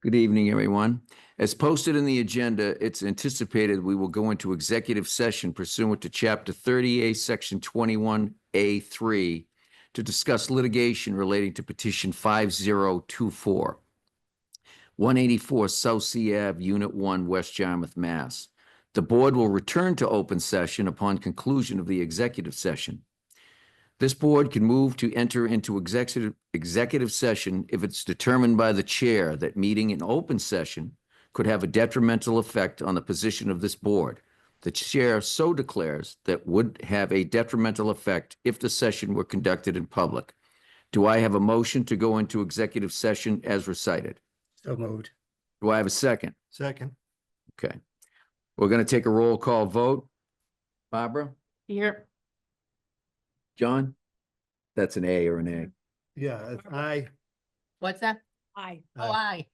Good evening, everyone. As posted in the agenda, it's anticipated we will go into executive session pursuant to Chapter 30A, Section 21A3, to discuss litigation relating to petition 5024, 184 South Sea Ave, Unit 1, West Yarmouth, Mass. The board will return to open session upon conclusion of the executive session. This board can move to enter into executive session if it's determined by the chair that meeting in open session could have a detrimental effect on the position of this board. The chair so declares that would have a detrimental effect if the session were conducted in public. Do I have a motion to go into executive session as recited? So moved. Do I have a second? Second. Okay. We're going to take a roll call vote. Barbara? Here. John? That's an A or an A. Yeah, aye. What's that? Aye. Oh, aye.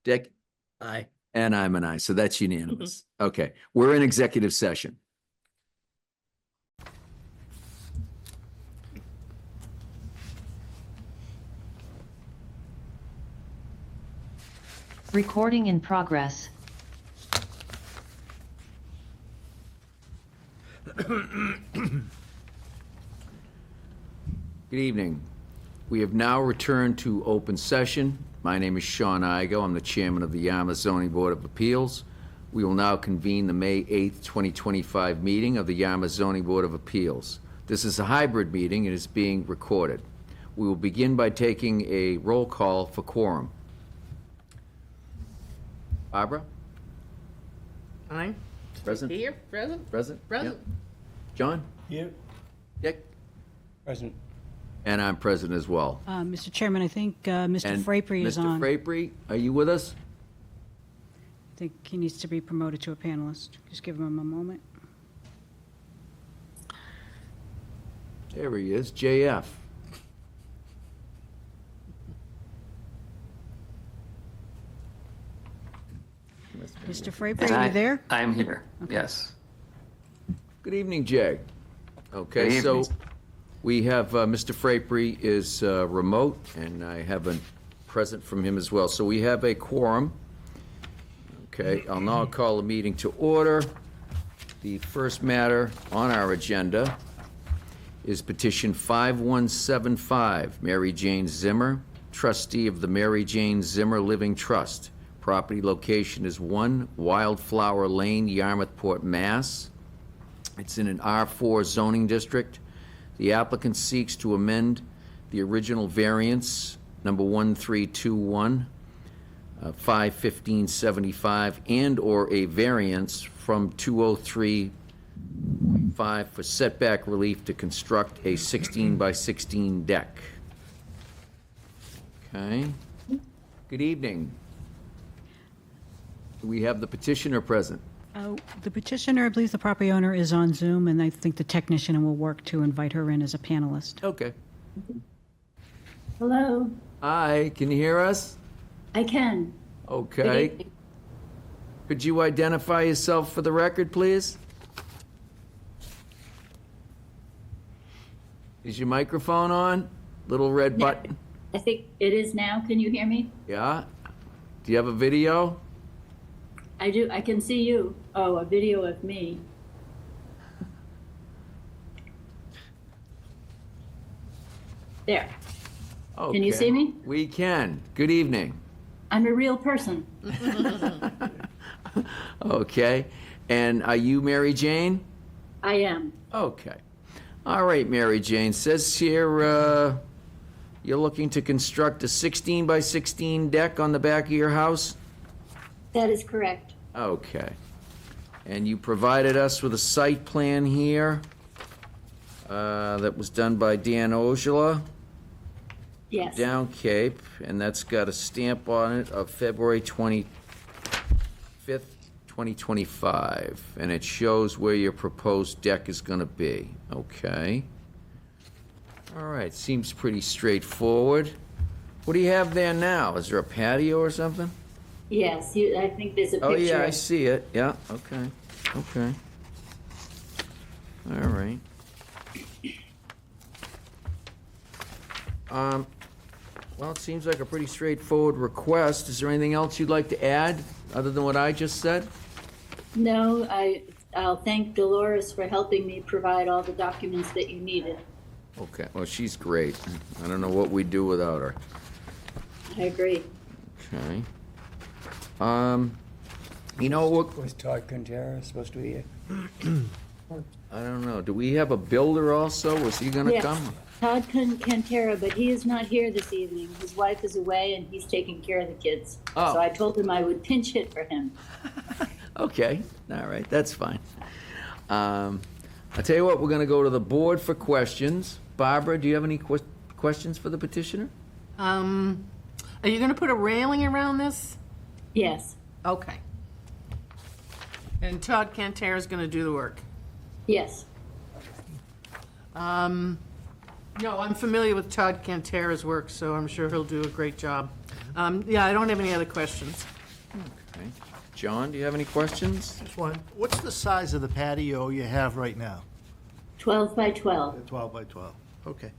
Dick? Aye. And I'm an aye, so that's unanimous. Okay, we're in executive session. Recording in progress. Good evening. We have now returned to open session. My name is Sean Igo. I'm the chairman of the Yarmouth Zoning Board of Appeals. We will now convene the May 8th, 2025 meeting of the Yarmouth Zoning Board of Appeals. This is a hybrid meeting and is being recorded. We will begin by taking a roll call for quorum. Barbara? Aye. Present? Here, present, Present? present. Yep. John? Here. Dick? Present. And I'm present as well. Mr. Chairman, I think Mr. And Frapery is on. Mr. Frapery, are you with us? I think he needs to be promoted to a panelist. Just give him a moment. There he is, JF. Mr. Frapery, are you there? I'm here, yes. Good evening, Jay. Okay, Good so evening. we have Mr. Frapery is remote, and I have a present from him as well. So we have a quorum. Okay, I'll now call the meeting to order. The first matter on our agenda is petition 5175, Mary Jane Zimmer, trustee of the Mary Jane Zimmer Living Trust. Property location is 1 Wildflower Lane, Yarmouthport, Mass. It's in an R4 zoning district. The applicant seeks to amend the original variance, number 1321, 51575, and/or a variance from 203.5 for setback relief to construct a 16 by 16 deck. Okay. Good evening. Do we have the petitioner present? The petitioner, I believe the property owner is on Zoom, and I think the technician will work to invite her in as a panelist. Okay. Hello, Hi, can you hear us? I can. Good Okay. evening. Could you identify yourself for the record, please? Is your microphone on? Little red Yeah. button? I think it is now. Can you hear me? Yeah? Do you have a video? I do. I can see you. Oh, a video of me. There. Can you see Okay. me? We can. Good evening. I'm a real person. Okay. And are you Mary Jane? I am. Okay. All right, Mary Jane. Says here, you're looking to construct a 16 by 16 deck on the back of your house? That is correct. Okay. And you provided us with a site plan here that was done by Dan Ojala, Yes. Down Cape, and that's got a stamp on it of February 25th, 2025. And it shows where your proposed deck is going to be. Okay. All right, seems pretty straightforward. What do you have there now? Is there a patio or something? Yes. You. I think there's a picture. Oh, yeah, I of- see it. Yeah, okay, okay. All right. Well, it seems like a pretty straightforward request. Is there anything else you'd like to add, other than what I just said? No, I'll thank Dolores for helping me provide all the documents that you needed. Okay, well, she's great. I don't know what we'd do without her. I agree. Okay. You know what, Was Todd Quintero supposed to be here? I don't know, do we have a builder also? Was he gonna Yes. come? Todd Cantera, but he is not here this evening. His wife is away and he's taking care of the kids. Oh. So I told him I would pinch hit for him. Okay, all right, that's fine. I'll tell you what, we're gonna go to the board for questions. Barbara, do you have any questions for the petitioner? Are you gonna put a railing around this? Yes, Okay. And Todd Cantera's gonna do the work? yes. No, I'm familiar with Todd Cantera's work, so I'm sure he'll do a great job. Yeah, I don't have any other questions. Okay. John, do you have any questions? Just one. What's the size of the patio you have right now? 12 by 12. 12 by 12. Okay.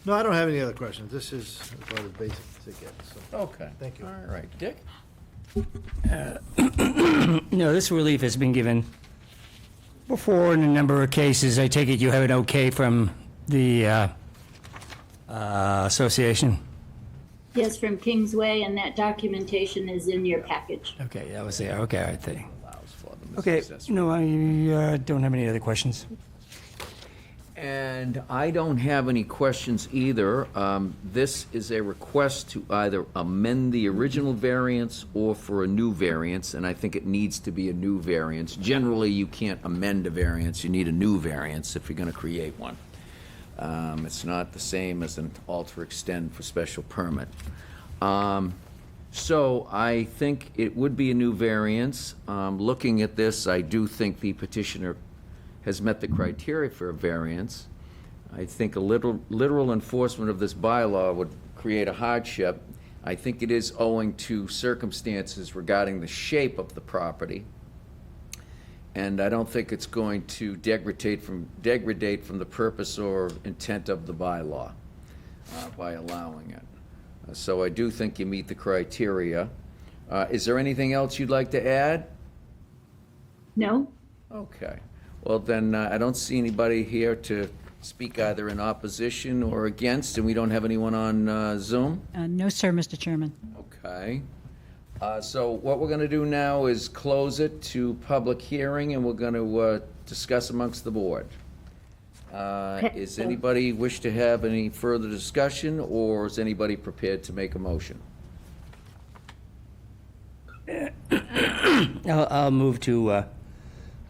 No, I don't have any other questions. This is about as basic as it gets, so. Okay. Thank you. All right, Dick? No, this relief has been given before in a number of cases. I take it you have an okay from the association? Yes, from Kingsway, and that documentation is in your package. Okay, that was there. Okay, I think. Allows for them as Okay, accessory. no, I don't have any other questions. And I don't have any questions either. This is a request to either amend the original variance or for a new variance, and I think it needs to be a new variance. Generally, you can't amend a variance, you need a new variance if you're gonna create one. It's not the same as an alter extend for special permit. So I think it would be a new variance. Looking at this, I do think the petitioner has met the criteria for a variance. I think a literal enforcement of this bylaw would create a hardship. I think it is owing to circumstances regarding the shape of the property. And I don't think it's going to degrade from the purpose or intent of the bylaw by allowing it. So I do think you meet the criteria. Is there anything else you'd like to add? No? Okay. Well, then, I don't see anybody here to speak either in opposition or against, and we don't have anyone on Zoom? No, sir, Mr. Chairman. Okay. So what we're going to do now is close it to public hearing, and we're going to discuss amongst the board. Is anybody wish to have any further discussion, or is anybody prepared to make a motion? I'll move to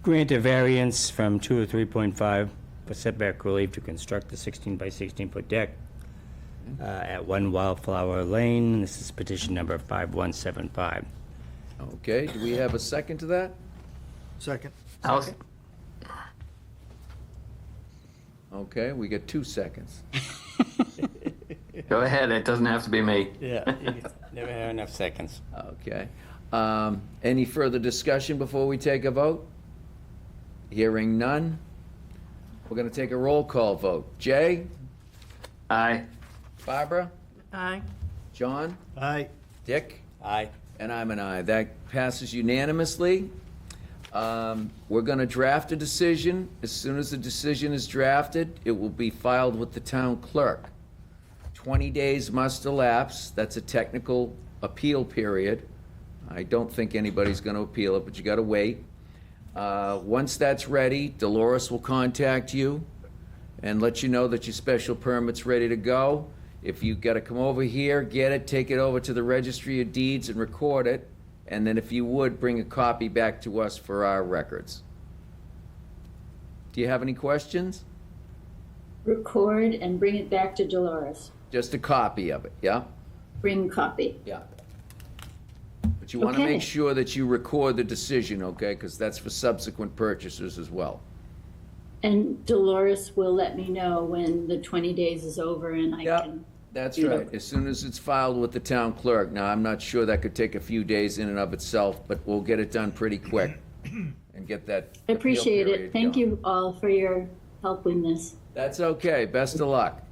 grant a variance from 2 to 3.5 for setback relief to construct the 16 by 16-foot deck at 1 Wildflower Lane. This is petition number 5175. Okay, do we have a second to that? Second. Okay, we get 2 seconds. Go ahead, it doesn't have to be me. Yeah, never have enough seconds. Okay. Any further discussion before we take a vote? Hearing none. We're going to take a roll call vote. Jay? Aye. Barbara? Aye. John? Aye. Dick? Aye. And I'm an aye. That passes unanimously. We're going to draft a decision. As soon as the decision is drafted, it will be filed with the town clerk. 20 days must elapse. That's a technical appeal period. I don't think anybody's going to appeal it, but you got to wait. Once that's ready, Dolores will contact you and let you know that your special permit's ready to go. If you got to come over here, get it, take it over to the Registry of Deeds and record it, and then if you would, bring a copy back to us for our records. Do you have any questions? Record and bring it back to Dolores. Just a copy of it, yeah? Bring copy. Yeah. But you want to Okay. make sure that you record the decision, okay? Because that's for subsequent purchasers as well. And Dolores will let me know when the 20 days is over and I Yeah. can. That's Yeah. right, as soon as it's filed with the town clerk. Now, I'm not sure that could take a few days in and of itself, but we'll get it done pretty quick and get that. I appreciate appeal it. period Thank going. you all for your help in this. That's okay, best of luck.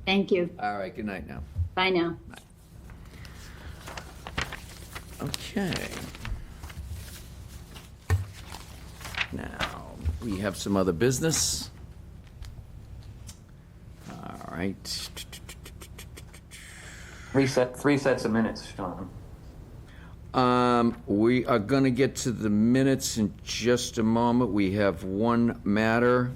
Thank you. All right, good night now. Bye now. Okay. Now, we have some other business. All right. Three sets of minutes, Sean. We are going to get to the minutes in just a moment. We have one matter.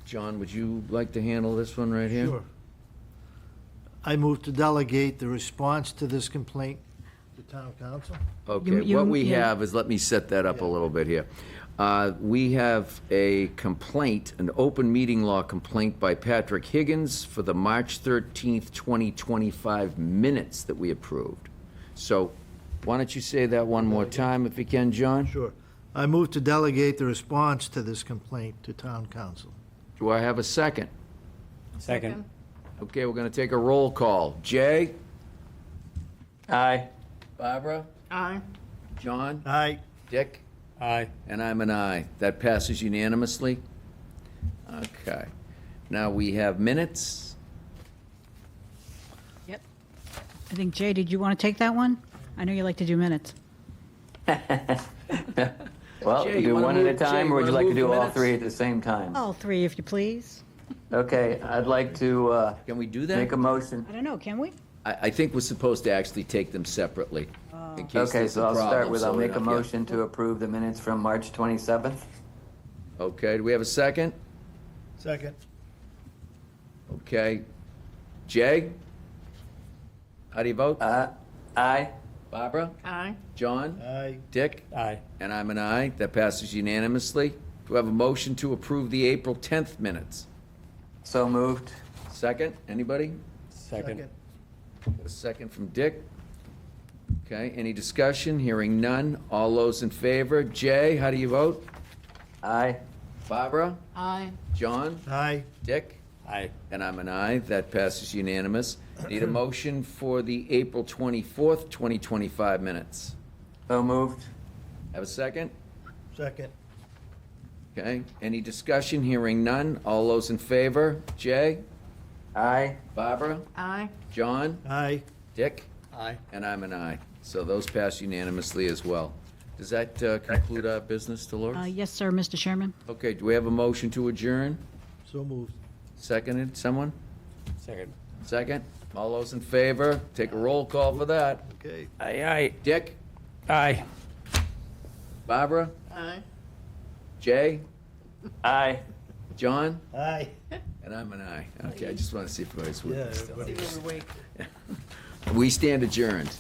John, would you like to handle this one right here? Sure. I move to delegate the response to this complaint to town council. Okay, You- what we yeah. have is, let me set that up a little bit here. We have a complaint, an open meeting law complaint by Patrick Higgins for the March 13th, 2025 minutes that we approved. So why don't you say that one more time if you can, John? Sure. I move to delegate the response to this complaint to town council. Do I have a second? Second. Okay, we're going to take a roll call. Jay? Aye. Barbara? Aye. John? Aye. Dick? Aye. And I'm an aye. That passes unanimously. Okay. Now we have minutes. Yep. I think, Jay, did you want to take that one? I know you like to do minutes. Well, Jay, you do wanna one at a move- Jay, time, you or would you wanna like to move do the all minutes? three at the same time? All three, if you please. Okay, I'd like to Can we do that? make a motion. I don't know, can we? I think we're supposed to actually take them separately. in case Okay, there's so a I'll start problem, with, so I'll we make a don't get- motion to approve the minutes from March 27th. Okay, do we have a second? Second. Okay. Jay? How do you vote? Aye. Barbara? Aye. John? Aye. Dick? Aye. And I'm an aye. That passes unanimously. Do we have a motion to approve the April 10th minutes? So moved. Second? Anybody? Second. A second from Dick. Okay, any discussion? Hearing none. All those in favor? Jay, how do you vote? Aye. Barbara? Aye. John? Aye. Dick? Aye. And I'm an aye. That passes unanimous. Need a motion for the April 24th, 2025 minutes. So moved. Have a second? Second. Okay, any discussion? Hearing none. All those in favor? Jay? Aye. Barbara? Aye. John? Aye. Dick? Aye. And I'm an aye. So those pass unanimously as well. Does that conclude our business, Dolores? Yes, sir, Mr. Chairman. Okay, do we have a motion to adjourn? So moved. Seconded, someone? Second. Second? All those in favor? Take a roll call for that. Okay. Aye, aye. Dick? Aye. Barbara? Aye. Jay? Aye. John? Aye. And I'm an aye. Okay, I just want to see if everybody's with Yeah, us still. everybody. See, we're awake. We stand adjourned.